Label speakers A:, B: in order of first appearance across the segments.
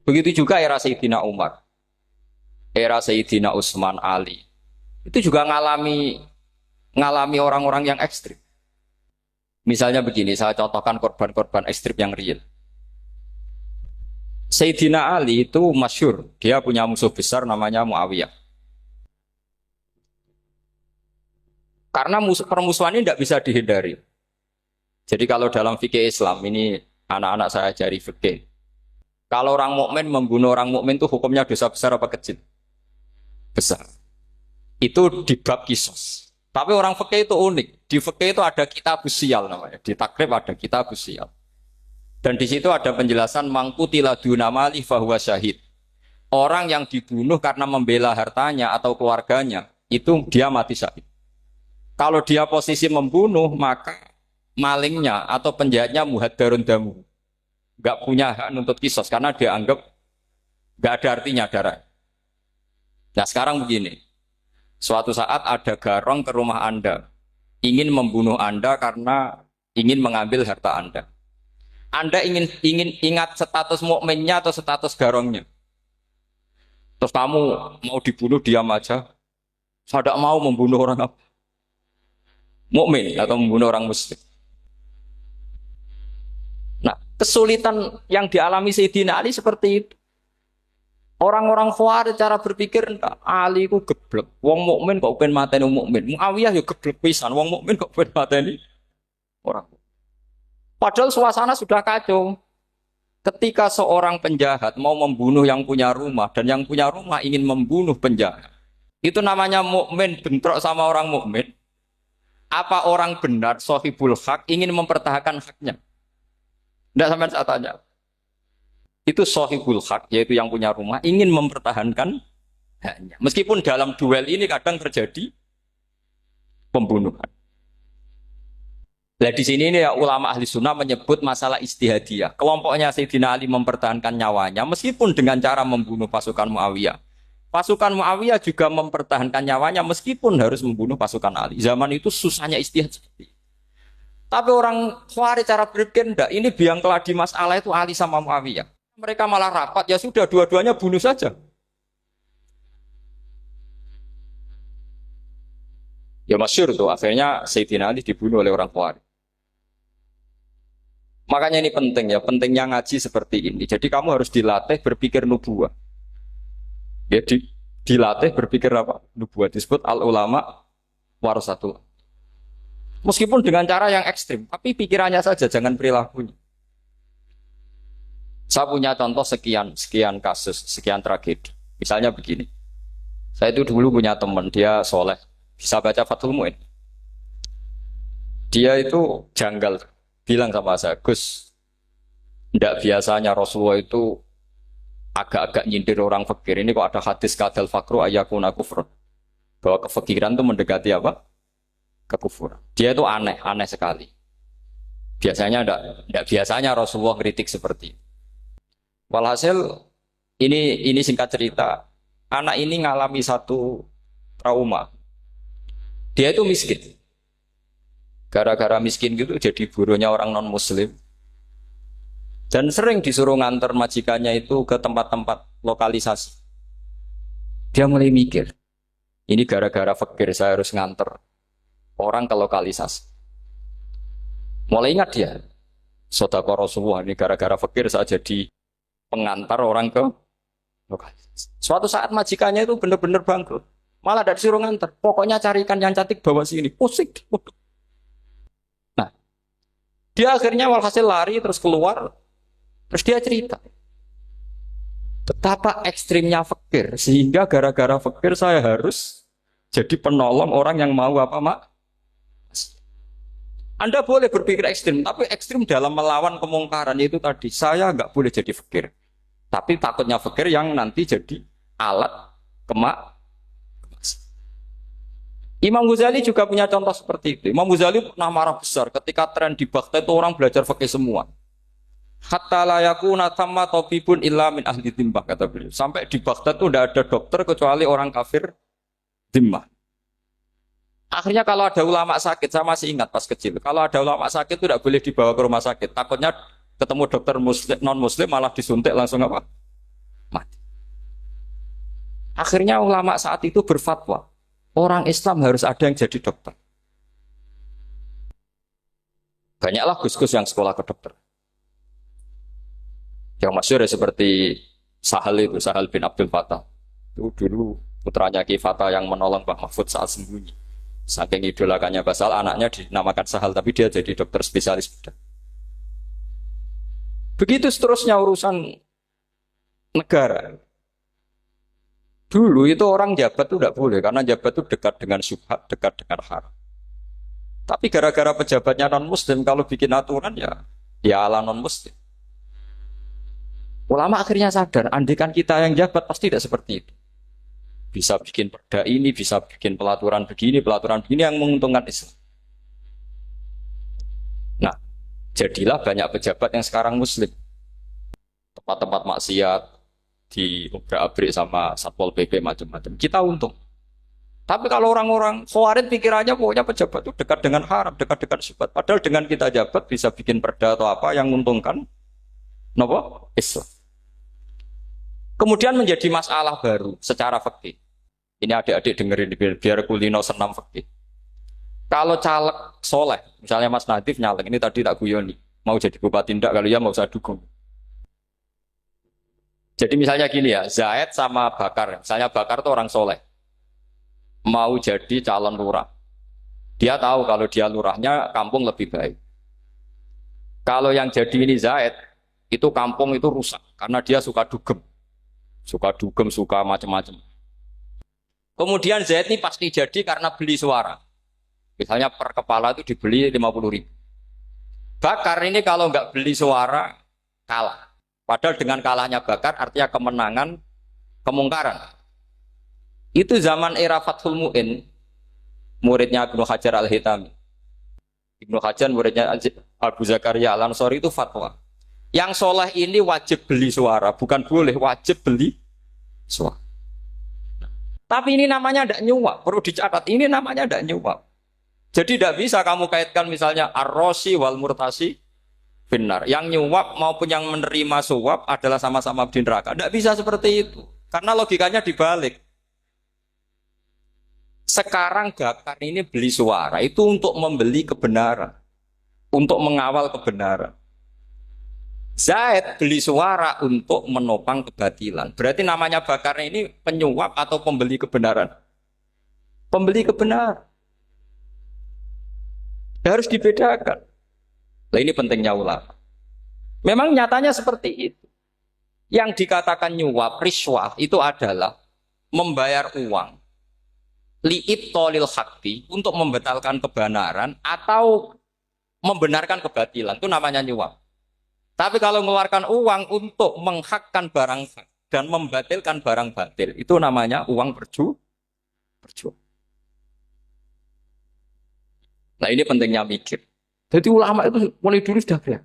A: Begitu juga era Sayyidina Umar, era Sayyidina Utsman, Ali. Itu juga ngalami orang-orang yang ekstrim. Misalnya begini, saya contohkan korban-korban ekstrim yang real. Sayyidina Ali itu masyhur, dia punya musuh besar namanya Muawiyah. Karena permusuhan ini tidak bisa dihindari. Jadi kalau dalam fikih Islam, ini anak-anak saya ajari fikih. Kalau orang mukmin membunuh orang mukmin itu hukumnya dosa besar apa kecil? Besar. Itu di bab kisos. Tapi orang fikih itu unik. Di fikih itu ada kitab usial namanya. Di takrib ada kitab usial. Dan di situ ada penjelasan mangkutila dunamali fahuwa syahid. Orang yang dibunuh karena membela hartanya atau keluarganya, itu dia mati syahid. Kalau dia posisi membunuh, maka malingnya atau penjahatnya muhaddarun damu. Gak punya hak nuntut kisos karena dia anggap gak ada artinya darah. Nah sekarang begini. Suatu saat ada garong ke rumah Anda, ingin membunuh Anda karena ingin mengambil harta Anda. Anda ingin ingat status mukminnya atau status garongnya. Terus kamu mau dibunuh diam aja. Saya tidak mau membunuh orang mukmin atau membunuh orang muslim. Nah, kesulitan yang dialami Sayyidina Ali seperti itu. Orang-orang Khawarij cara berpikir Ali ku geblek. Wong mukmin kok ben mateni wong mukmin. Muawiyah ya geblek pisan. Wong mukmin kok ben mateni orang. Padahal suasana sudah kacau. Ketika seorang penjahat mau membunuh yang punya rumah dan yang punya rumah ingin membunuh penjahat. Itu namanya mukmin bentrok sama orang mukmin. Apa orang benar sahibul hak ingin mempertahankan haknya? Tidak sampai saya tanya. Itu sahibul hak, yaitu yang punya rumah, ingin mempertahankan haknya. Meskipun dalam duel ini kadang terjadi pembunuhan. Nah di sini ini ya, ulama ahli sunnah menyebut masalah istihadiyah. Kelompoknya Sayyidina Ali mempertahankan nyawanya, meskipun dengan cara membunuh pasukan Muawiyah. Pasukan Muawiyah juga mempertahankan nyawanya, meskipun harus membunuh pasukan Ali. Zaman itu susahnya istihad seperti itu. Tapi orang Khawarij cara berpikir, enggak, ini biang keladi masalah itu Ali sama Muawiyah. Mereka malah rapat, ya sudah dua-duanya bunuh saja. Ya masyhur tuh, akhirnya Sayyidina Ali dibunuh oleh orang Khawarij. Makanya ini penting ya, pentingnya ngaji seperti ini. Jadi kamu harus dilatih berpikir nubuwah. Ya dilatih berpikir apa? Nubuwah disebut al-ulama warasatul. Meskipun dengan cara yang ekstrim, tapi pikirannya saja, jangan perilakunya. Saya punya contoh sekian kasus, sekian tragedi. Misalnya begini, saya itu dulu punya teman, dia soleh, bisa baca Fathul Mu'in. Dia itu janggal, bilang sama saya, Gus, tidak biasanya Rasulullah itu agak-agak nyindir orang fakir. Ini kok ada hadis kadal fakru ayakuna kufrun. Bahwa kefakiran itu mendekati apa? Kekufuran. Dia itu aneh sekali. Biasanya tidak biasanya Rasulullah kritik seperti itu. Walhasil ini singkat cerita, anak ini ngalami satu trauma. Dia itu miskin. Gara-gara miskin gitu jadi buruhnya orang non muslim. Dan sering disuruh nganter majikannya itu ke tempat-tempat lokalisasi. Dia mulai mikir, ini gara-gara fakir saya harus nganter orang ke lokalisasi. Mulai ingat dia, sedekah Rasulullah ini gara-gara fakir saya jadi pengantar orang ke lokalisasi. Suatu saat majikannya itu benar-benar bangkrut. Malah tidak disuruh nganter. Pokoknya carikan yang cantik bawa sini. Pusing. Nah, dia akhirnya walhasil lari terus keluar. Terus dia cerita. Betapa ekstrimnya fakir. Sehingga gara-gara fakir saya harus jadi penolong orang yang mau apa mak? Anda boleh berpikir ekstrim, tapi ekstrim dalam melawan kemungkaran itu tadi. Saya nggak boleh jadi fakir. Tapi takutnya fakir yang nanti jadi alat kemak. Imam Ghazali juga punya contoh seperti itu. Imam Ghazali pernah marah besar ketika tren di Baghdad itu orang belajar fikih semua. Hatta la yakuna thamma tabibun illa min ahli dhimmah, kata beliau. Sampai di Baghdad itu tidak ada dokter kecuali orang kafir dhimmah. Akhirnya kalau ada ulama sakit, saya masih ingat pas kecil, kalau ada ulama sakit itu tidak boleh dibawa ke rumah sakit. Takutnya ketemu dokter muslim, non muslim malah disuntik langsung apa? mati. Akhirnya ulama saat itu berfatwa, orang Islam harus ada yang jadi dokter. Banyaklah gus-gus yang sekolah ke dokter. Yang masyhur ya seperti Sahal bin Abdul Fattah. Itu dulu putranya Ki Fatah yang menolong Mbah Mahfud saat sembunyi. Saking idolakannya Basal, anaknya dinamakan Sahal, tapi dia jadi dokter spesialis bedah. Begitu seterusnya urusan negara. Dulu itu orang jabat itu tidak boleh, karena jabat itu dekat dengan syubhat, dekat dengan haram. Tapi gara-gara pejabatnya non-muslim, kalau bikin aturan ya ala non-muslim. Ulama akhirnya sadar, andikan kita yang jabat pasti tidak seperti itu. Bisa bikin perda ini, bisa bikin pelaturan begini yang menguntungkan Islam. Nah, jadilah banyak pejabat yang sekarang muslim. Tempat-tempat maksiat di obrak-abrik sama Satpol PP macam-macam. Kita untung. Tapi kalau orang-orang Khawarij pikirannya pokoknya pejabat itu dekat dengan haram, dekat-dekat syubhat. Padahal dengan kita jabat bisa bikin perda atau apa yang menguntungkan Islam. Kemudian menjadi masalah baru secara fikih. Ini adik-adik dengerin biar kulino senam fikih. Kalau caleg soleh, misalnya Mas Nadif nyalek, ini tadi tak guyoni, mau jadi bupati ndak, kalau ya mau saya dukung. Jadi misalnya gini ya, Zaid sama Bakar, misalnya Bakar itu orang soleh, mau jadi calon lurah. Dia tahu kalau dia lurahnya kampung lebih baik. Kalau yang jadi ini Zaid, itu kampung itu rusak, karena dia suka dugem, suka macam-macam. Kemudian Zaid ini pasti jadi karena beli suara. Misalnya per kepala itu dibeli 50.000. Bakar ini kalau nggak beli suara, kalah. Padahal dengan kalahnya Bakar artinya kemenangan, kemungkaran. Itu zaman era Fathul Mu'in, muridnya Ibnu Hajar Al-Hitami. Ibnu Hajar muridnya Abu Zakaria Al-Ansori itu fatwa. Yang soleh ini wajib beli suara, bukan boleh, wajib beli suara. Tapi ini namanya tidak nyuap, perlu dicatat, ini namanya tidak nyuap. Jadi tidak bisa kamu kaitkan misalnya ar-rosi wal murtasi benar. Yang nyuap maupun yang menerima suap adalah sama-sama di neraka. Tidak bisa seperti itu. Karena logikanya dibalik. Sekarang Bakar ini beli suara itu untuk membeli kebenaran. Untuk mengawal kebenaran. Zaid beli suara untuk menopang kebatilan. Berarti namanya Bakar ini penyuap atau pembeli kebenaran? Pembeli kebenaran. Harus dibedakan. Nah, ini pentingnya ulama. Memang nyatanya seperti itu. Yang dikatakan nyuap, riswah itu adalah membayar uang li'ib tolil hakti untuk membatalkan kebenaran atau membenarkan kebatilan. Itu namanya nyuap. Tapi kalau mengeluarkan uang untuk menghakkan barang hak dan membatalkan barang batil, itu namanya uang perjuangan. Nah ini pentingnya mikir. Jadi ulama itu mulai dulu sudah berat.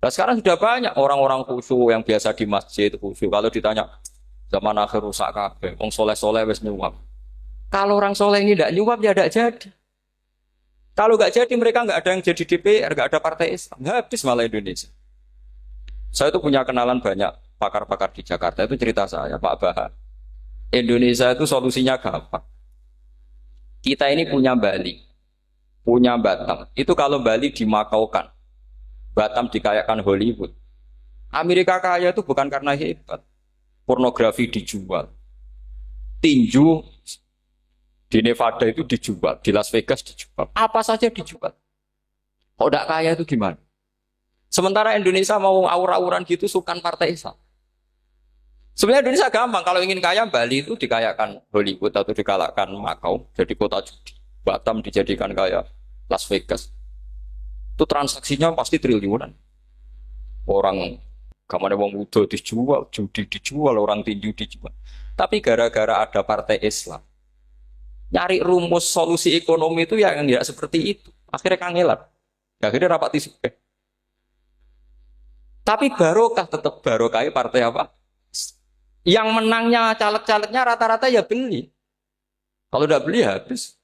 A: Nah sekarang sudah banyak orang-orang khusyuk yang biasa di masjid khusyuk. Kalau ditanya zaman akhir rusak kabeh, wong soleh-soleh wis nyuap. Kalau orang soleh ini tidak nyuap ya tidak jadi. Kalau nggak jadi mereka nggak ada yang jadi DPR, nggak ada partai Islam, habis malah Indonesia. Saya itu punya kenalan banyak pakar-pakar di Jakarta, itu cerita saya, Pak Bahar. Indonesia itu solusinya gampang. Kita ini punya Bali, punya Batam. Itu kalau Bali dimakaukan, Batam dikayakan Hollywood. Amerika kaya itu bukan karena hebat. Pornografi dijual. Tinju di Nevada itu dijual, di Las Vegas dijual. Apa saja dijual. Kok tidak kaya itu gimana? Sementara Indonesia mau aur-auran gitu sukan partai Islam. Sebenarnya Indonesia gampang. Kalau ingin kaya, Bali itu dikayakan Hollywood atau dikalahkan Makau. Jadi kota judi. Batam dijadikan kaya Las Vegas. Itu transaksinya pasti triliunan. Orang kamane wong muda dijual, judi dijual, orang tinju dijual. Tapi gara-gara ada partai Islam, nyari rumus solusi ekonomi itu yang tidak seperti itu. Akhirnya kangelan. Akhirnya rapat isu. Tapi barokah tetap barokah partai apa? Yang menangnya caleg-calegnya rata-rata ya beli. Kalau tidak beli habis.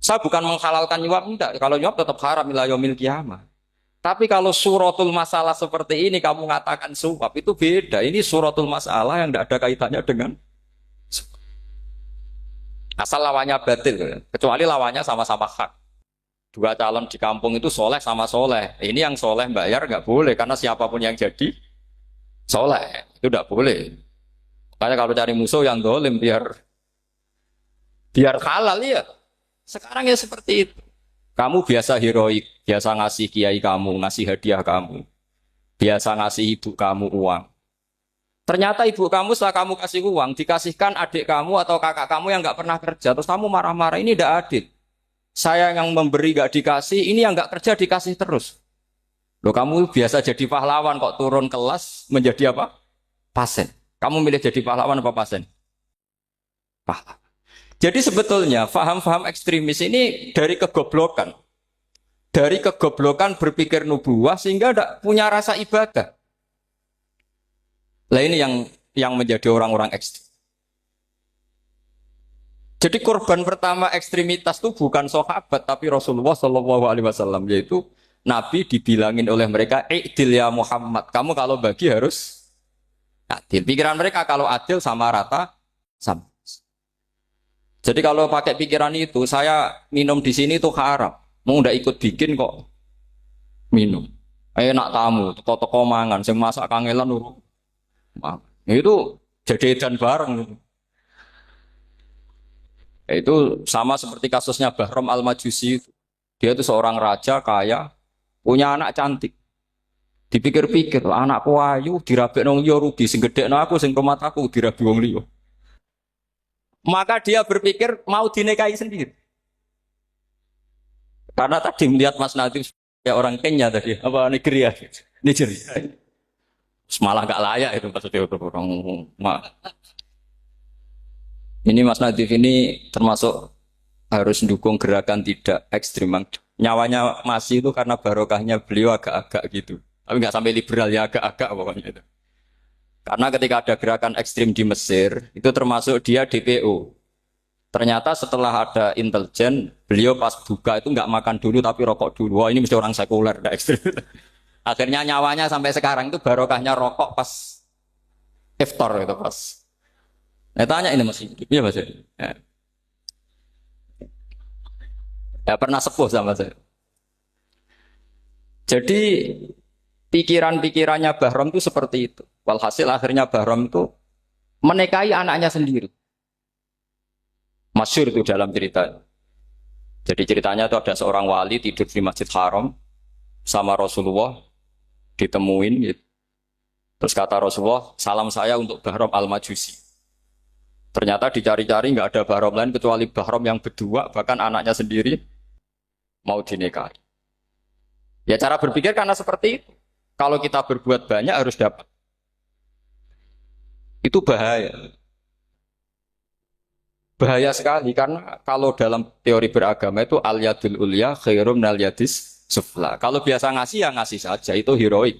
A: Saya bukan menghalalkan nyuap, enggak. Kalau nyuap tetap haram ila yaumil qiyamah. Tapi kalau suratul masalah seperti ini kamu mengatakan suap itu beda. Ini suratul masalah yang tidak ada kaitannya dengan asal lawannya batil, kecuali lawannya sama-sama hak. Dua calon di kampung itu soleh sama soleh. Ini yang soleh bayar nggak boleh karena siapapun yang jadi soleh itu nggak boleh. Makanya kalau cari musuh yang dolim biar halal ya. Sekarang ya seperti itu. Kamu biasa heroik, biasa ngasih kiai kamu, ngasih hadiah kamu, biasa ngasih ibu kamu uang. Ternyata ibu kamu setelah kamu kasih uang, dikasihkan adik kamu atau kakak kamu yang nggak pernah kerja, terus kamu marah-marah, ini tidak adil. Saya yang memberi nggak dikasih, ini yang nggak kerja dikasih terus. Loh kamu biasa jadi pahlawan kok turun kelas menjadi apa? Pasien. Kamu milih jadi pahlawan apa pasien? Pahlawan. Jadi sebetulnya faham-faham ekstremis ini dari kegoblokan. Dari kegoblokan berpikir nubuah sehingga tidak punya rasa ibadah. Lah ini yang menjadi orang-orang ekstrim. Jadi korban pertama ekstremitas itu bukan sahabat tapi Rasulullah Shallallahu Alaihi Wasallam, yaitu Nabi dibilangin oleh mereka, "I'dil ya Muhammad, kamu kalau bagi harus adil." Pikiran mereka kalau adil sama rata sama. Jadi kalau pakai pikiran itu, saya minum di sini itu haram. Mau ndak ikut bikin kok minum. Enak tamu, toko-toko mangan, sing masak kangelan nuru. Itu jadi edan bareng. Itu sama seperti kasusnya Bahram Al-Majusi. Dia itu seorang raja kaya, punya anak cantik. Dipikir-pikir, anakku ayu dirabek nang liya rugi, sing gedhekno aku sing rumah aku dirabi wong liya. Maka dia berpikir mau dinikahi sendiri. Karena tadi melihat Mas Nadif ya orang Kenya tadi, apa Nigeria. Nigeria. Malah gak layak itu maksudnya orang. Ini Mas Nadif ini termasuk harus mendukung gerakan tidak ekstrim. Nyawanya masih itu karena barokahnya beliau agak-agak gitu. Tapi nggak sampai liberal ya, agak-agak pokoknya itu. Karena ketika ada gerakan ekstrim di Mesir, itu termasuk dia DPO. Ternyata setelah ada intelijen, beliau pas buka itu nggak makan dulu tapi rokok dulu. Wah ini mesti orang sekuler, nggak ekstrim. Akhirnya nyawanya sampai sekarang itu barokahnya rokok pas iftar itu pas. Nah tanya ini masih hidup, ya mas ya. Ya pernah sepuh sama saya. Jadi pikiran-pikirannya Bahram itu seperti itu. Walhasil akhirnya Bahram itu menikahi anaknya sendiri. Masyhur itu dalam cerita. Jadi ceritanya itu ada seorang wali tidur di Masjid Haram sama Rasulullah, ditemuin gitu. Terus kata Rasulullah, salam saya untuk Bahram Al-Majusi. Ternyata dicari-cari nggak ada Bahram lain kecuali Bahram yang berdua, bahkan anaknya sendiri mau dinikahi. Ya cara berpikir karena seperti itu. Kalau kita berbuat banyak harus dapat. Itu bahaya. Bahaya sekali karena kalau dalam teori beragama itu al yadul ulya khairum minal yadis sufla. Kalau biasa ngasih ya ngasih saja, itu heroik.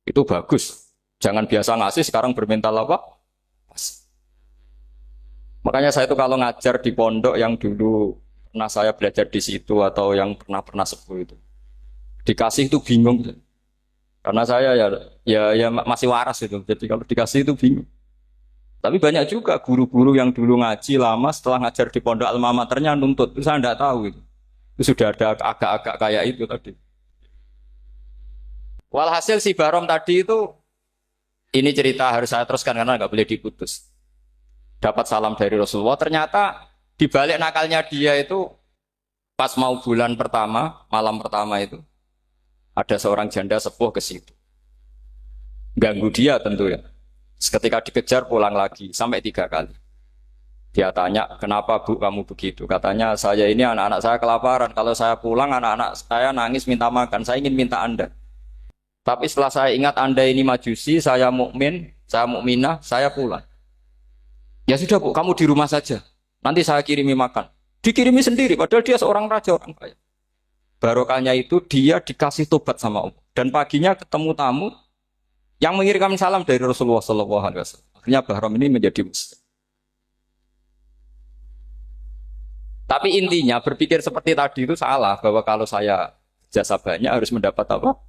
A: Itu bagus. Jangan biasa ngasih sekarang bermental apa? Makanya saya itu kalau ngajar di pondok yang dulu pernah saya belajar di situ atau yang pernah sepuh itu, dikasih itu bingung. Karena saya ya masih waras itu. Jadi kalau dikasih itu bingung. Tapi banyak juga guru-guru yang dulu ngaji lama setelah ngajar di pondok alma maternya nuntut. Itu saya tidak tahu itu. Itu sudah ada agak-agak kayak itu tadi. Walhasil si Bahram tadi itu, ini cerita harus saya teruskan karena nggak boleh diputus. Dapat salam dari Rasulullah. Ternyata di balik nakalnya dia itu pas mau bulan pertama, malam pertama itu ada seorang janda sepuh ke situ. Ganggu dia tentu ya. Ketika dikejar pulang lagi sampai 3 kali. Dia tanya, kenapa bu kamu begitu? Katanya saya ini anak-anak saya kelaparan. Kalau saya pulang anak-anak saya nangis minta makan. Saya ingin minta Anda. Tapi setelah saya ingat Anda ini majusi, saya mukmin, saya mukminah, saya pulang. Ya sudah bu, kamu di rumah saja. Nanti saya kirimi makan. Dikirimi sendiri, padahal dia seorang raja orang kaya. Barokahnya itu dia dikasih tobat sama Allah. Dan paginya ketemu tamu yang mengirimkan salam dari Rasulullah SAW. Akhirnya Bahram ini menjadi muslim. Tapi intinya berpikir seperti tadi itu salah, bahwa kalau saya jasa banyak harus mendapat apa?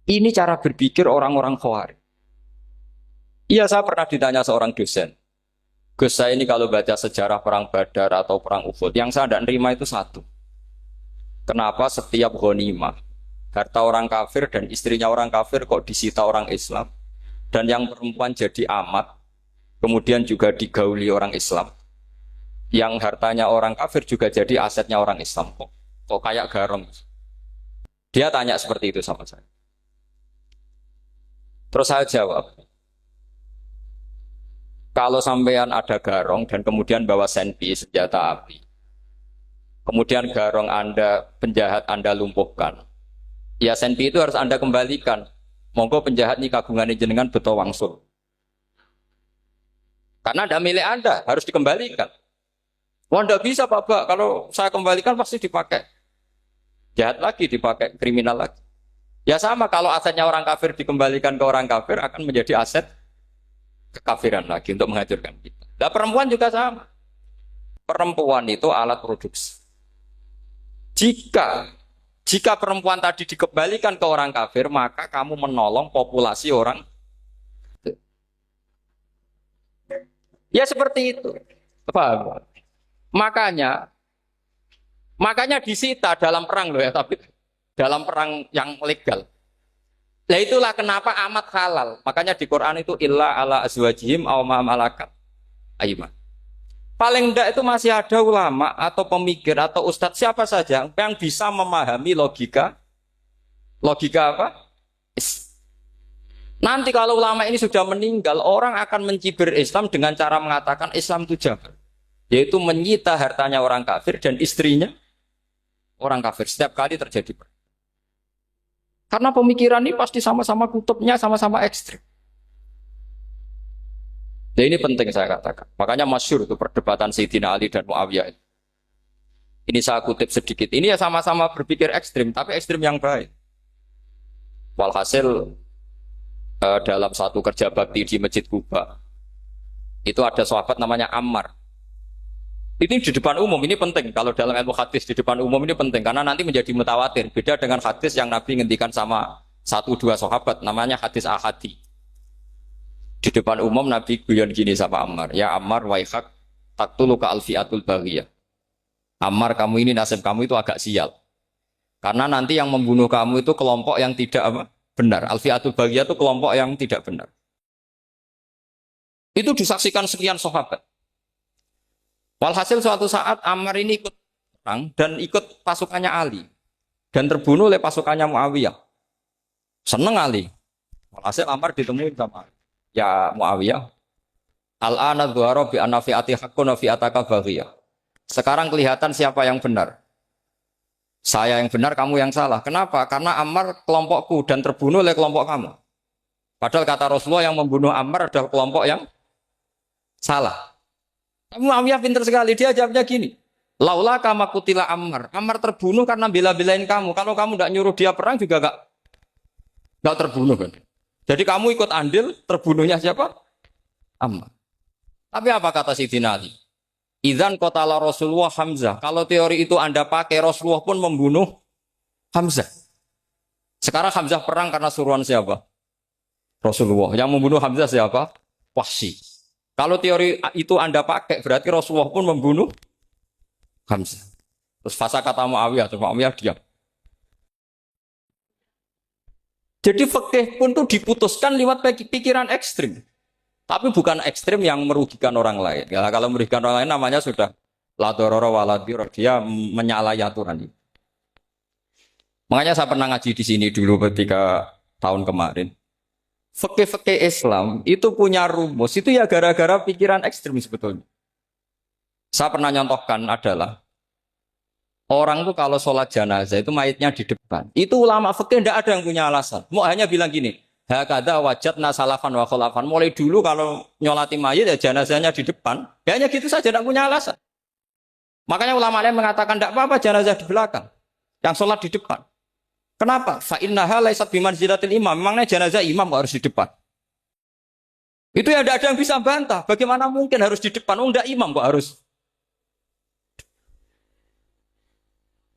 A: Ini cara berpikir orang-orang Khawarij. Iya, saya pernah ditanya seorang dosen. Gus, saya ini kalau baca sejarah perang Badar atau perang Uhud, yang saya tidak nerima itu satu. Kenapa setiap ghanimah, harta orang kafir dan istrinya orang kafir kok disita orang Islam? Dan yang perempuan jadi amat, kemudian juga digauli orang Islam. Yang hartanya orang kafir juga jadi asetnya orang Islam. Kok kayak garong? Dia tanya seperti itu sama saya. Terus saya jawab, kalau sampean ada garong dan kemudian bawa senpi, senjata api, kemudian garong Anda, penjahat Anda lumpuhkan, ya senpi itu harus Anda kembalikan. Monggo penjahat ini kagungan jenengan beto wangsul. Karena ada milik Anda, harus dikembalikan. Wah, tidak bisa Pak, kalau saya kembalikan pasti dipakai jahat lagi, dipakai kriminal lagi. Ya sama, kalau asetnya orang kafir dikembalikan ke orang kafir akan menjadi aset kekafiran lagi untuk menghancurkan kita. Nah, perempuan juga sama. Perempuan itu alat produksi. Jika perempuan tadi dikembalikan ke orang kafir, maka kamu menolong populasi orang. Ya seperti itu. Paham? Makanya disita dalam perang loh ya, tapi dalam perang yang legal. Nah itulah kenapa amat halal. Makanya di Quran itu illa ala azwajihim aw ma malakat ayman. Paling enggak itu masih ada ulama atau pemikir atau ustadz siapa saja yang bisa memahami logika apa? Nanti kalau ulama ini sudah meninggal, orang akan mencibir Islam dengan cara mengatakan Islam itu jahat, yaitu menyita hartanya orang kafir dan istrinya orang kafir setiap kali terjadi perang. Karena pemikiran ini pasti sama-sama kutubnya, sama-sama ekstrim. Nah ini penting saya katakan. Makanya masyhur itu perdebatan Sayyidina Ali dan Muawiyah. Ini saya kutip sedikit. Ini ya sama-sama berpikir ekstrim, tapi ekstrim yang baik. Walhasil dalam satu kerja bakti di Masjid Kuba, itu ada sahabat namanya Ammar. Ini di depan umum, ini penting. Kalau dalam ilmu hadis di depan umum ini penting. Karena nanti menjadi mutawatir. Beda dengan hadis yang Nabi ngendikan sama 1-2 sahabat. Namanya hadis ahadi. Di depan umum Nabi guyon gini sama Ammar. Ya Ammar waihak taktuluka alfiatul baghiyah. Ammar, kamu ini nasib kamu itu agak sial. Karena nanti yang membunuh kamu itu kelompok yang tidak benar. Alfiatul baghiyah itu kelompok yang tidak benar. Itu disaksikan sekian sahabat. Walhasil suatu saat Ammar ini ikut perang dan ikut pasukannya Ali dan terbunuh oleh pasukannya Muawiyah. Seneng Ali. Walhasil Ammar ditemuin sama Ali. Ya Muawiyah, al-ana dhuhara bi anna fi'ati haqqun wa fi'ataka baghiyah. Sekarang kelihatan siapa yang benar. Saya yang benar, kamu yang salah. Kenapa? Karena Ammar kelompokku dan terbunuh oleh kelompok kamu. Padahal kata Rasulullah yang membunuh Ammar adalah kelompok yang salah. Muawiyah pintar sekali, dia jawabnya gini. Laula kama kutila Ammar. Ammar terbunuh karena bela-belain kamu. Kalau kamu tidak nyuruh dia perang juga enggak terbunuh kan. Jadi kamu ikut andil, terbunuhnya siapa? Ammar. Tapi apa kata Sayyidina Ali? Idzan qatala Rasulullah Hamzah. Kalau teori itu Anda pakai, Rasulullah pun membunuh Hamzah. Sekarang Hamzah perang karena suruhan siapa? Rasulullah. Yang membunuh Hamzah siapa? Wahsy. Kalau teori itu Anda pakai, berarti Rasulullah pun membunuh Hamzah. Terus fasa kata Muawiyah, terus Muawiyah diam. Jadi fikih pun tuh diputuskan lewat pikiran ekstrim. Tapi bukan ekstrim yang merugikan orang lain. Ya, kalau merugikan orang lain namanya sudah la dororo wa la diror. Dia menyalahi aturan. Makanya saya pernah ngaji di sini dulu ketika tahun kemarin. Fikih-fikih Islam itu punya rumus, itu ya gara-gara pikiran ekstrim sebetulnya. Saya pernah nyontohkan adalah orang tuh kalau sholat jenazah itu mayitnya di depan. Itu ulama fikih tidak ada yang punya alasan. Mau hanya bilang gini, hakadha wajadna salafan wa khalafan. Mulai dulu kalau nyolati mayit ya jenazahnya di depan. Ya hanya gitu saja, tidak punya alasan. Makanya ulama lain mengatakan tidak apa-apa jenazah di belakang, yang sholat di depan. Kenapa? Fa innaha laysat bimanzilatil imam. Memangnya jenazah imam harus di depan. Itu ya tidak ada yang bisa bantah. Bagaimana mungkin harus di depan? Oh, enggak imam kok harus.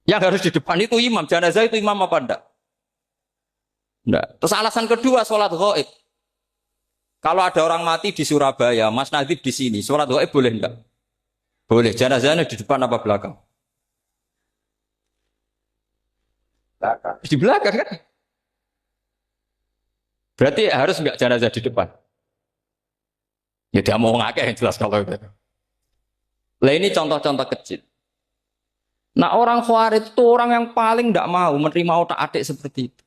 A: Yang harus di depan itu imam. Jenazah itu imam apa enggak? Enggak. Terus alasan kedua sholat gaib. Kalau ada orang mati di Surabaya, Mas Nadib di sini, sholat gaib boleh enggak? Boleh. Jenazahnya di depan apa belakang? Belakang. Di belakang kan? Berarti harus enggak jenazah di depan? Ya dia mau ngakeh yang jelas kalau itu. Lah ini contoh-contoh kecil. Nah orang Khawarij itu orang yang paling tidak mau menerima otak adik seperti itu.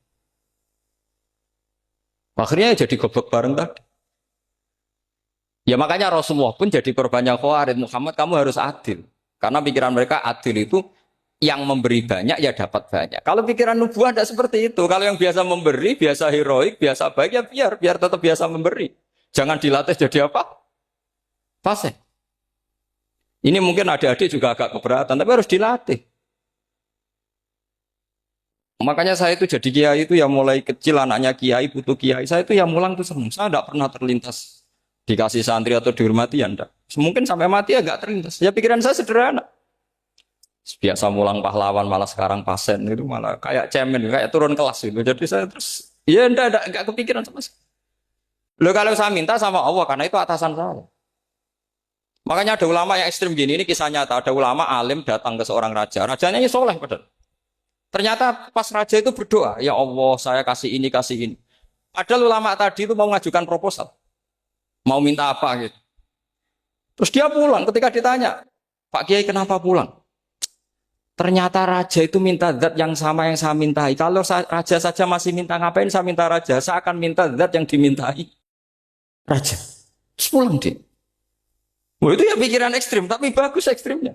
A: Akhirnya jadi goblok bareng tadi. Ya makanya Rasulullah pun jadi korbannya Khawarij. Muhammad kamu harus adil. Karena pikiran mereka adil itu yang memberi banyak ya dapat banyak. Kalau pikiran nubuah tidak seperti itu. Kalau yang biasa memberi, biasa heroik, biasa baik ya biar tetap biasa memberi. Jangan dilatih jadi apa? Fasih. Ini mungkin adik-adik juga agak keberatan, tapi harus dilatih. Makanya saya itu jadi kiai itu ya mulai kecil anaknya kiai butuh kiai. Saya itu ya mulang tuh senang. Saya tidak pernah terlintas dikasih santri atau dihormati ya enggak. Mungkin sampai mati ya enggak terlintas. Ya pikiran saya sederhana. Biasa mulang pahlawan malah sekarang pasen itu malah kayak cemen, kayak turun kelas itu. Jadi saya terus ya enggak kepikiran sama sekali. Loh kalau saya minta sama Allah karena itu atasan saya. Makanya ada ulama yang ekstrim gini, ini kisah nyata. Ada ulama alim datang ke seorang raja. Rajanya ini soleh padahal. Ternyata pas raja itu berdoa, ya Allah saya kasih ini, kasih ini. Padahal ulama tadi itu mau mengajukan proposal. Mau minta apa gitu. Terus dia pulang ketika ditanya, Pak Kiai kenapa pulang? Ternyata raja itu minta zat yang sama yang saya mintai. Kalau raja saja masih minta ngapain saya minta raja? Saya akan minta zat yang dimintai raja. Terus pulang dia. Wah itu ya pikiran ekstrim, tapi bagus ekstrimnya.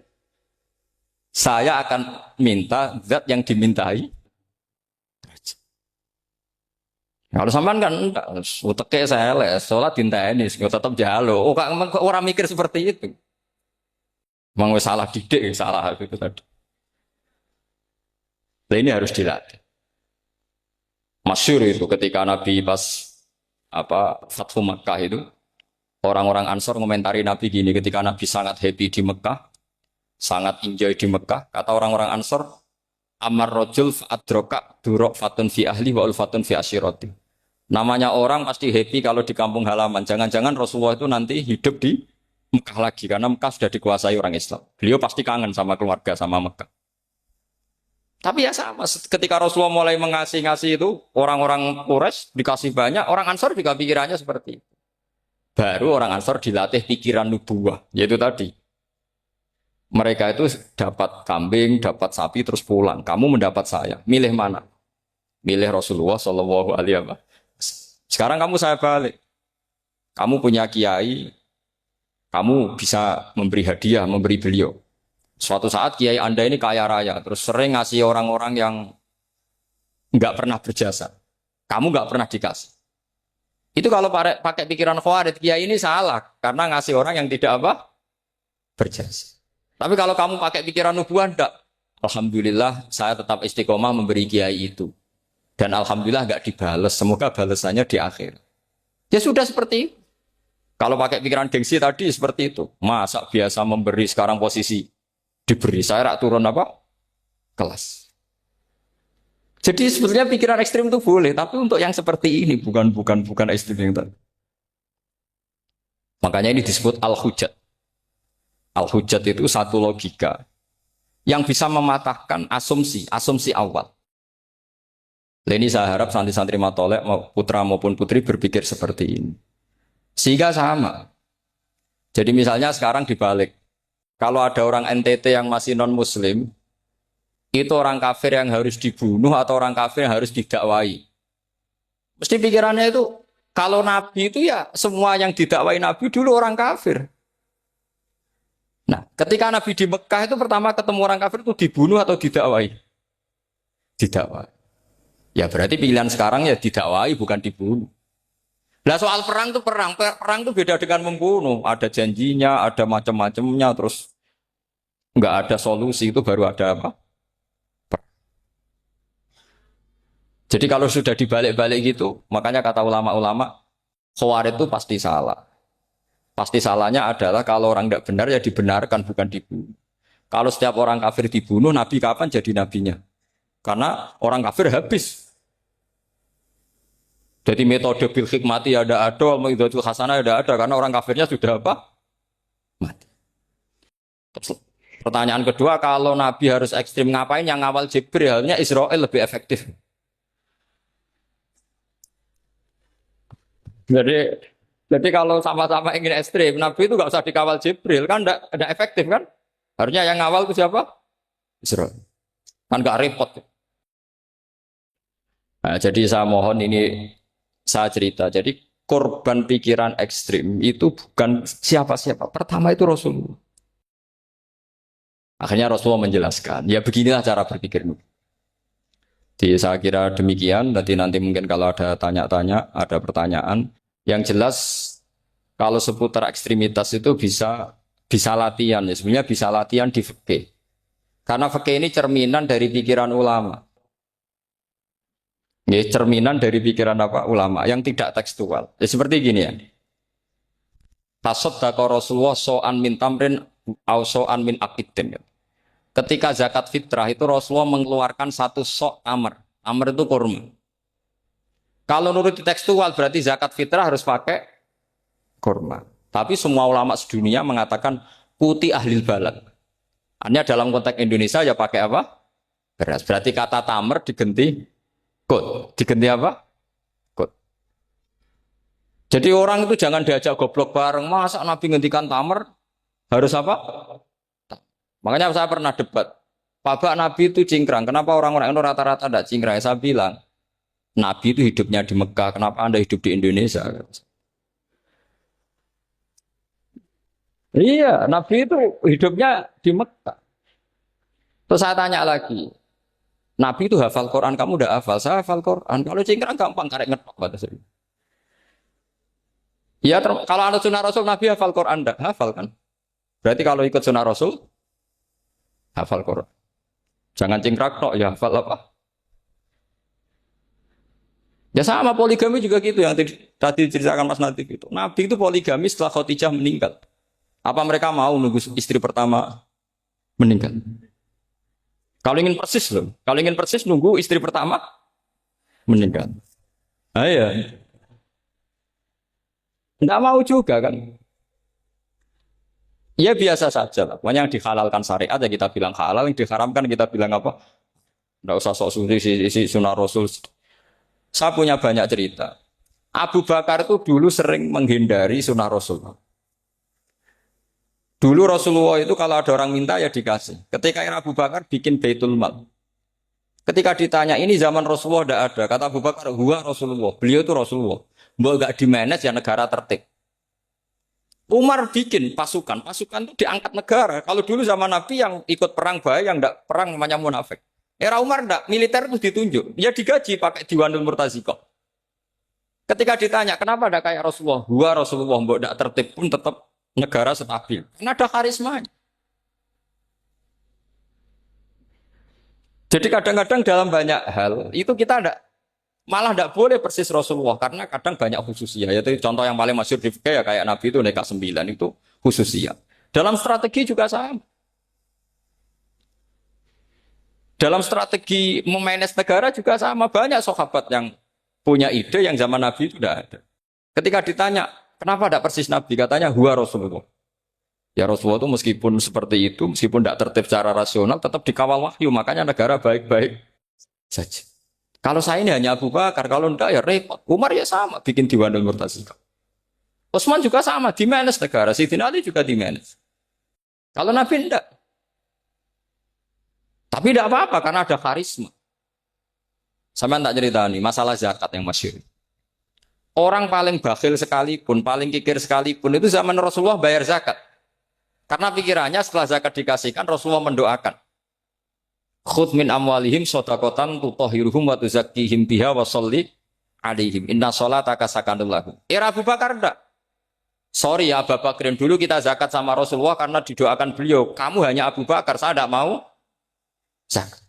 A: Saya akan minta zat yang dimintai. Kalau sampean kan enggak, uteke saya les, sholat dinteni, tetap jalo. Oh, orang mikir seperti itu. Memang salah didik, salah itu tadi. Nah, ini harus dilatih. Masyhur itu ketika Nabi pas Fathu Makkah itu. Orang-orang Ansor komentari Nabi gini, ketika Nabi sangat happy di Mekah, sangat enjoy di Mekah, kata orang-orang Ansor, Amar rojul adroka durok fatun fi ahli wa ulfatun fi asyiroti. Namanya orang pasti happy kalau di kampung halaman. Jangan-jangan Rasulullah itu nanti hidup di Mekah lagi, karena Mekah sudah dikuasai orang Islam. Beliau pasti kangen sama keluarga, sama Mekah. Tapi ya sama, ketika Rasulullah mulai ngasih itu, orang-orang Quraisy dikasih banyak, orang Ansor juga pikirannya seperti itu. Baru orang Ansor dilatih pikiran nubuah, yaitu tadi. Mereka itu dapat kambing, dapat sapi, terus pulang. Kamu mendapat saya, milih mana? Milih Rasulullah Shallallahu Alaihi Wasallam. Sekarang kamu saya balik. Kamu punya kiai, kamu bisa memberi hadiah, memberi beliau. Suatu saat kiai Anda ini kaya raya, terus sering ngasih orang-orang yang nggak pernah berjasa. Kamu nggak pernah dikasih. Itu kalau pakai pikiran Khawarij, kiai ini salah karena ngasih orang yang tidak apa? Berjasa. Tapi kalau kamu pakai pikiran nubuah, enggak. Alhamdulillah saya tetap istiqomah memberi kiai itu. Dan alhamdulillah enggak dibales. Semoga balasannya di akhir. Ya sudah seperti itu. Kalau pakai pikiran gengsi tadi seperti itu. Masa biasa memberi sekarang posisi diberi. Saya rak turun apa? Kelas. Jadi sebetulnya pikiran ekstrim itu boleh, tapi untuk yang seperti ini bukan ekstrim yang tadi. Makanya ini disebut al-hujjat. Al-hujjat itu satu logika yang bisa mematahkan asumsi awal. Ini saya harap santri-santri matolek, putra maupun putri berpikir seperti ini. Sehingga sama. Jadi misalnya sekarang dibalik. Kalau ada orang NTT yang masih non-muslim, itu orang kafir yang harus dibunuh atau orang kafir yang harus didakwai. Mesti pikirannya itu, kalau Nabi itu ya semua yang didakwai Nabi dulu orang kafir. Nah, ketika Nabi di Mekah itu pertama ketemu orang kafir itu dibunuh atau didakwai? Didakwai. Ya berarti pilihan sekarang ya didakwai bukan dibunuh. Nah soal perang itu perang itu beda dengan membunuh. Ada janjinya, ada macam-macamnya, terus nggak ada solusi itu baru ada apa? Jadi kalau sudah dibalik-balik gitu, makanya kata ulama-ulama, Khawarij itu pasti salah. Pasti salahnya adalah kalau orang tidak benar ya dibenarkan bukan dibunuh. Kalau setiap orang kafir dibunuh, Nabi kapan jadi nabinya? Karena orang kafir habis. Jadi metode bil hikmati ada, wal mau'izatul hasanah ada, karena orang kafirnya sudah apa? Mati. Pertanyaan kedua, kalau Nabi harus ekstrim ngapain yang ngawal Jibril? Halnya Israel lebih efektif. Jadi kalau sama-sama ingin ekstrim, Nabi itu nggak usah dikawal Jibril, kan enggak efektif kan? Harusnya yang ngawal itu siapa? Israel. Kan nggak repot. Nah, jadi saya mohon ini saya cerita. Jadi korban pikiran ekstrim itu bukan siapa-siapa. Pertama itu Rasulullah. Akhirnya Rasulullah menjelaskan, ya beginilah cara berpikir. Jadi saya kira demikian. Nanti mungkin kalau ada tanya-tanya, ada pertanyaan. Yang jelas kalau seputar ekstremitas itu bisa latihan. Ya. Sebenarnya bisa latihan di fikih. Karena fikih ini cerminan dari pikiran ulama. Ya, cerminan dari pikiran apa ulama yang tidak tekstual. Ya, seperti gini ya. Tasaddaqa Rasulullah so'an min tamrin au so'an min akidin. Ketika zakat fitrah itu Rasulullah mengeluarkan satu sok amr. Amr itu kurma. Kalau menurut tekstual berarti zakat fitrah harus pakai kurma. Tapi semua ulama sedunia mengatakan putih ahlil balad. Hanya dalam konteks Indonesia ya pakai apa? Beras. Berarti kata tamr diganti kut. Diganti apa? Kut. Jadi orang itu jangan diajak goblok bareng. Masa Nabi ngendikan tamr harus apa? Makanya saya pernah debat. Pak Nabi itu cingkrang. Kenapa orang-orang itu rata-rata tidak cingkrang? Saya bilang, Nabi itu hidupnya di Mekah. Kenapa Anda hidup di Indonesia? Iya, Nabi itu hidupnya di Mekah. Terus saya tanya lagi, Nabi itu hafal Quran, kamu udah hafal? Saya hafal Quran. Kalau cingkrang gampang, karek ngetok kata saya. Ya, kalau ada sunnah Rasul, Nabi hafal Quran, enggak? Hafal kan? Berarti kalau ikut sunnah Rasul, hafal Quran. Jangan cingkrak tok, ya hafal apa? Ya sama poligami juga gitu yang tadi diceritakan Mas Natif itu. Nabi itu poligami setelah Khadijah meninggal. Apa mereka mau nunggu istri pertama meninggal? Kalau ingin persis loh. Kalau ingin persis nunggu istri pertama meninggal. Ah iya. Enggak mau juga kan. Ya biasa saja lah. Pokoknya yang dihalalkan syariat ya kita bilang halal, yang diharamkan kita bilang apa? Enggak usah sok suci si sunnah Rasul. Saya punya banyak cerita. Abu Bakar itu dulu sering menghindari sunnah Rasul. Dulu Rasulullah itu kalau ada orang minta ya dikasih. Ketika Abu Bakar bikin Baitul Mal. Ketika ditanya ini zaman Rasulullah tidak ada. Kata Abu Bakar, huwa Rasulullah. Beliau itu Rasulullah. Mbak gak dimanage ya negara tertib. Umar bikin pasukan itu diangkat negara. Kalau dulu zaman Nabi yang ikut perang bahaya, yang tidak perang namanya munafik. Era Umar tidak, militer itu ditunjuk. Dia digaji pakai Diwanul Murtazikoh. Ketika ditanya, kenapa tidak kayak Rasulullah? Huwa Rasulullah, mbak tidak tertib pun tetap negara stabil. Karena ada karismanya. Jadi kadang-kadang dalam banyak hal, itu kita malah tidak boleh persis Rasulullah. Karena kadang banyak khususnya. Yaitu contoh yang paling masyhur di fikih ya kayak Nabi itu Neka 9 itu khususnya. Dalam strategi juga sama. Dalam strategi memanage negara juga sama. Banyak sahabat yang punya ide yang zaman Nabi itu tidak ada. Ketika ditanya, kenapa tidak persis Nabi? Katanya, huwa Rasulullah. Ya Rasulullah itu meskipun seperti itu, meskipun tidak tertib secara rasional, tetap dikawal wahyu. Makanya negara baik-baik saja. Kalau saya ini hanya Abu Bakar, kalau tidak ya repot. Umar ya sama, bikin Diwanul Murtazikoh. Utsman juga sama, di-manage negara. Sayyidina Ali juga di-manage. Kalau Nabi tidak. Tapi tidak apa-apa, karena ada karisma. Sama tak cerita nih, masalah zakat yang masyhur. Orang paling bakhil sekalipun, paling kikir sekalipun, itu zaman Rasulullah bayar zakat. Karena pikirannya setelah zakat dikasihkan, Rasulullah mendoakan. Khudh min amwalihim shadaqatan tutahhiruhum wa tuzakkihim biha wa sholli alaihim. Inna sholataka sakanun lahum. Era Abu Bakar enggak. Sorry ya Abu Bakrin, dulu kita zakat sama Rasulullah karena didoakan beliau. Kamu hanya Abu Bakar, saya tidak mau zakat.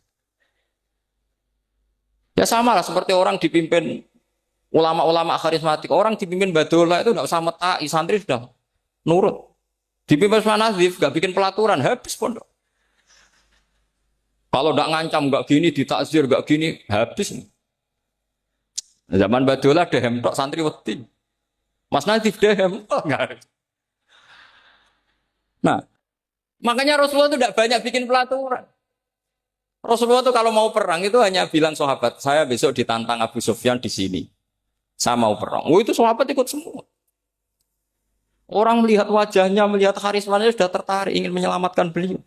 A: Ya sama lah seperti orang dipimpin ulama-ulama karismatik. Orang dipimpin Badullah itu tidak usah metai, santri sudah nurut. Dipimpin Usman Nazif, gak bikin pelaturan, habis pondok. Kalau nggak ngancam, nggak gini, ditakzir, nggak gini, habis. Zaman Badola dehem tok santri wedi. Mas Nadif dehem tok nggak. Nah, makanya Rasulullah itu tidak banyak bikin pelaturan. Rasulullah itu kalau mau perang itu hanya bilang sahabat, saya besok ditantang Abu Sufyan di sini. Saya mau perang. Oh itu sahabat ikut semua. Orang melihat wajahnya, melihat karismanya sudah tertarik ingin menyelamatkan beliau.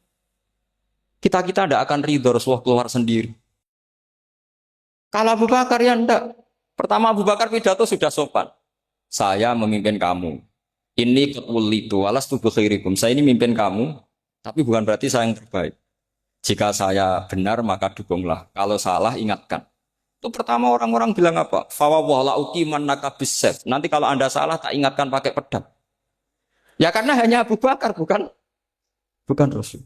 A: Kita tidak akan ridho Rasulullah keluar sendiri. Kalau Abu Bakar ya enggak. Pertama Abu Bakar pidato sudah sopan. Saya memimpin kamu. Ini ketulitu alas tubuh khairikum. Saya ini memimpin kamu, tapi bukan berarti saya yang terbaik. Jika saya benar maka dukunglah. Kalau salah ingatkan. Itu pertama orang-orang bilang apa? Fawwala uqiman nakabisef. Nanti kalau Anda salah tak ingatkan pakai pedang. Ya karena hanya Abu Bakar bukan Rasul.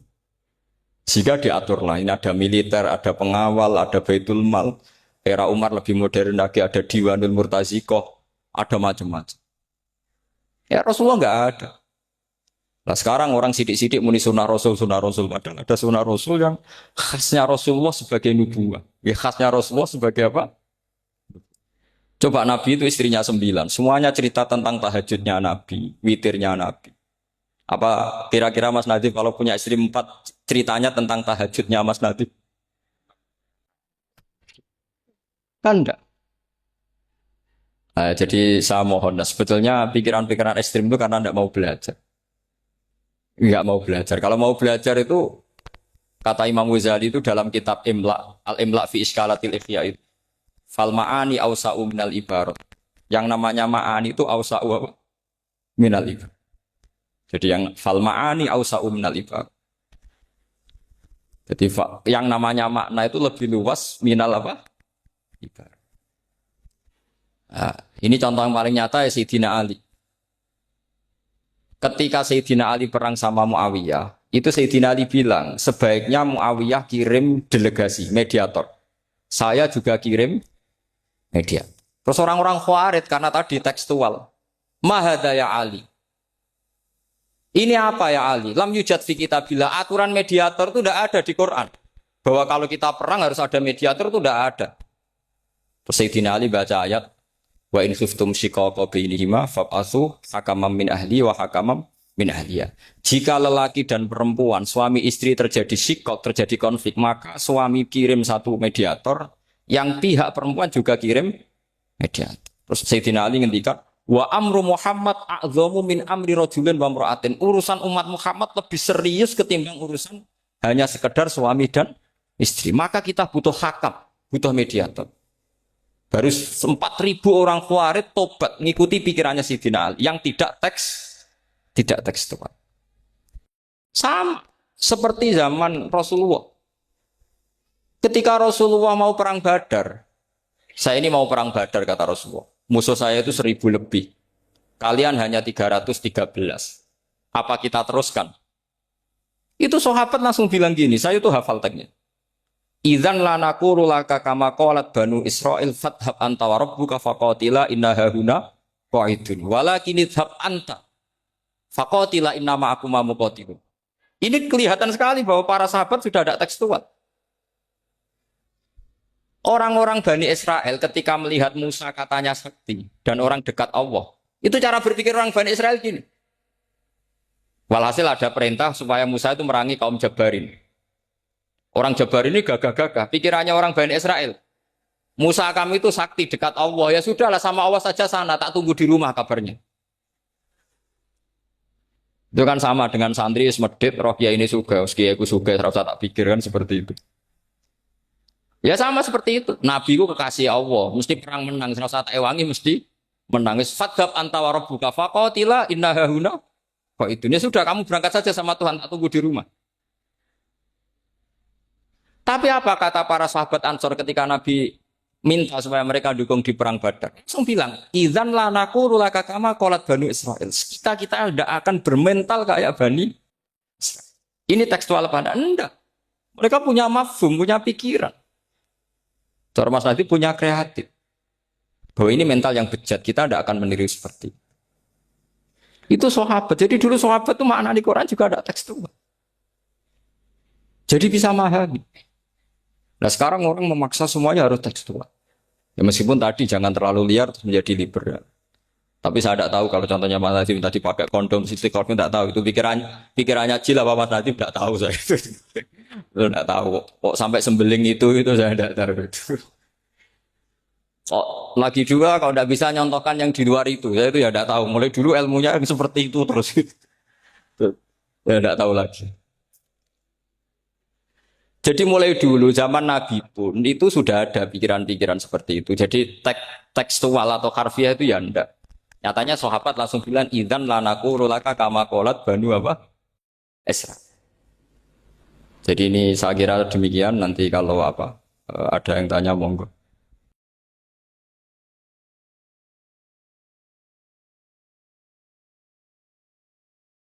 A: Jika diaturlah ini ada militer, ada pengawal, ada Baitul Mal. Era Umar lebih modern lagi ada Diwanul Murtazikoh, ada macam-macam. Ya Rasulullah enggak ada. Nah sekarang orang sidik-sidik muni sunnah Rasul. Padahal ada sunnah Rasul yang khasnya Rasulullah sebagai nubuwah. Ya khasnya Rasulullah sebagai apa? Coba Nabi itu istrinya 9. Semuanya cerita tentang tahajudnya Nabi, witirnya Nabi. Apa kira-kira Mas Nadif kalau punya istri 4 ceritanya tentang tahajudnya Mas Nadif? Kan enggak. Nah, jadi saya mohon, nah, sebetulnya pikiran-pikiran ekstrim itu karena enggak mau belajar. Enggak mau belajar. Kalau mau belajar itu kata Imam Ghazali itu dalam kitab Imla, Al-Imla fi Iskalatil Ikhya itu. Fal ma'ani awsa'u minal ibarat. Yang namanya ma'ani itu awsa'u minal ibarat. Jadi yang fal ma'ani awsa'u minal ibarat. Jadi yang namanya makna itu lebih luas minal apa? Ibarat. Nah, ini contoh yang paling nyata ya Sayyidina Ali. Ketika Sayyidina Ali perang sama Muawiyah, itu Sayyidina Ali bilang, sebaiknya Muawiyah kirim delegasi, mediator. Saya juga kirim mediator. Terus orang-orang Khawarij karena tadi tekstual. Mahadha ya Ali. Ini apa ya Ali? Lam yujad fi kitabillah. Aturan mediator itu tidak ada di Quran. Bahwa kalau kita perang harus ada mediator itu tidak ada. Terus Sayyidina Ali baca ayat wa in khiftum shiqaqa bainihima fab'atsu hakaman min ahli wa hakaman min ahliya. Jika lelaki dan perempuan, suami istri terjadi shiqaq, terjadi konflik, maka suami kirim satu mediator, yang pihak perempuan juga kirim mediator. Terus Sayyidina Ali ngendikan wa amru Muhammad a'dhamu min amri rajulin wa imra'atin. Urusan umat Muhammad lebih serius ketimbang urusan hanya sekedar suami dan istri. Maka kita butuh hakam, butuh mediator. Baru 4.000 orang Khawarij tobat ngikuti pikirannya Sayyidina Ali yang tidak tekstual. Sama seperti zaman Rasulullah. Ketika Rasulullah mau perang Badar, saya ini mau perang Badar kata Rasulullah. Musuh saya itu 1.000 lebih. Kalian hanya 313. Apa kita teruskan? Itu sahabat langsung bilang gini, saya itu hafal teksnya. Idzan lanaqulu laka kama qalat banu Israil fathab anta wa rabbuka faqatila inna hahuna qa'idun walakin idhab anta faqatila inna ma'akum muqatilun. Ini kelihatan sekali bahwa para sahabat sudah ada tekstual. Orang-orang Bani Israel ketika melihat Musa katanya sakti dan orang dekat Allah, itu cara berpikir orang Bani Israel gini. Walhasil ada perintah supaya Musa itu merangi kaum Jabarin. Orang Jabar ini gagah-gagah. Pikirannya orang Bani Israel. Musa kami itu sakti dekat Allah. Ya sudahlah sama Allah saja sana. Tak tunggu di rumah kabarnya. Itu kan sama dengan santri semedit. Roh kiai ini suga. Kiai aku suga. Serasa tak pikir kan seperti itu. Ya sama seperti itu. Nabi ku kekasih Allah. Mesti perang menang. Serasa tak ewangi mesti menang. Fadhab anta wa rabbuka faqatila inna hahuna. Kok itu? Ya sudah kamu berangkat saja sama Tuhan. Tak tunggu di rumah. Tapi apa kata para sahabat Ansor ketika Nabi minta supaya mereka dukung di perang Badar? Langsung bilang, idzan lanaqulu laka kama qalat Banu Israil. Kita tidak akan bermental kayak Bani Israil. Ini tekstual pada enggak. Mereka punya mafhum, punya pikiran. Cara Mas Nadif punya kreatif. Bahwa ini mental yang bejat, kita tidak akan meniru seperti itu sahabat. Jadi dulu sahabat itu makna di Quran juga ada tekstual. Jadi bisa memahami. Nah sekarang orang memaksa semuanya harus tekstual. Ya meskipun tadi jangan terlalu liar terus menjadi liberal. Tapi saya tidak tahu kalau contohnya Mas Nadiem tadi pakai kondom, sisi kordon tidak tahu itu pikirannya Jil apa Mas Nadiem tidak tahu saya itu tidak tahu kok sampai sembeling itu saya tidak tahu itu. Oh, lagi juga kalau tidak bisa nyontohkan yang di luar itu saya itu ya tidak tahu. Mulai dulu ilmunya seperti itu terus saya tidak tahu lagi. Jadi mulai dulu zaman Nabi pun itu sudah ada pikiran-pikiran seperti itu. Jadi tekstual atau harfiah itu ya enggak. Nyatanya sahabat langsung bilang idzan lanaku rulaka kama qolat banu apa? Esra. Jadi ini saya kira demikian nanti kalau apa ada yang tanya monggo.